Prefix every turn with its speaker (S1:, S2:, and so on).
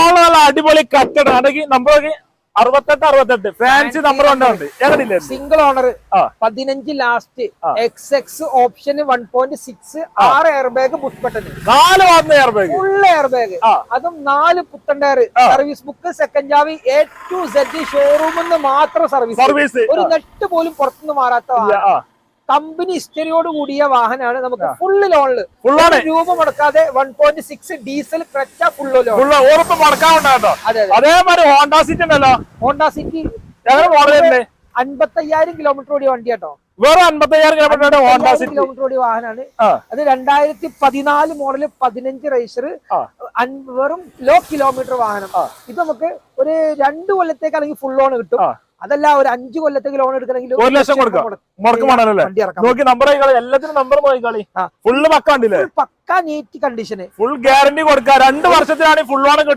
S1: ലോണിലുള്ള നല്ല അടിപൊളി കച്ചടം ആണെങ്കിൽ നമുക്ക് 68 ഫാൻസി നമ്പർ കൊണ്ടുണ്ട് എങ്ങനെയില്ലേ
S2: single owner 15 last XX option 1.6 6 air bag push button
S1: 4 വന്ന air bag
S2: full air bag അതും 4 പുത്തൻ ടയർ സർവീസ് ബുക്ക് സെക്കൻഡ് ചാവി A to Z ഷോറൂമിൽ നിന്ന് മാത്രം സർവീസ് ഒരു നെറ്റ് പോലും പുറത്തുനിന്ന് മാറാത്ത കമ്പനി ഹിസ്റ്ററിയോട് കൂടിയ വാഹനമാണ് നമുക്ക് ഫുള്ള് ലോണില് രൂപ മുടക്കാതെ 1.6 ഡീസൽ ക്രെറ്റ ഫുള്ള് ലോൺ
S1: ഉറപ്പ് മുടക്കാറുണ്ടോ അതേമാതിരി ഹോണ്ട സിറ്റി ഉണ്ടല്ലോ
S2: ഹോണ്ട സിറ്റി 55,000 കിലോമീറ്റർ ഓടിയ വണ്ടി കേട്ടോ
S1: വേറെ 55,000
S2: കിലോമീറ്റർ ഓടിയ വാഹനമാണ് അത് 2014 മോഡല് 15 റേസർ വെറും ലോ കിലോമീറ്റർ വാഹനം ഇത് നമുക്ക് ഒരു 2 കൊല്ലത്തേക്ക് അല്ലെങ്കിൽ ഫുൾ ലോൺ കിട്ടും അതല്ല ഒരു 5 കൊല്ലത്തേക്ക് ലോൺ എടുക്കണമെങ്കിൽ
S1: 1 ലക്ഷം നോക്കി നമ്പർ എല്ലാത്തിനും നമ്പർ നോക്കിക്കളി ഫുള്ള് പക്ക പക്ക നീറ്റ് കണ്ടീഷന് ഫുൾ ഗ്യാരണ്ടി കൊടുക്കുക 2 വർഷത്തിലാണ് ഫുൾ ലോൺ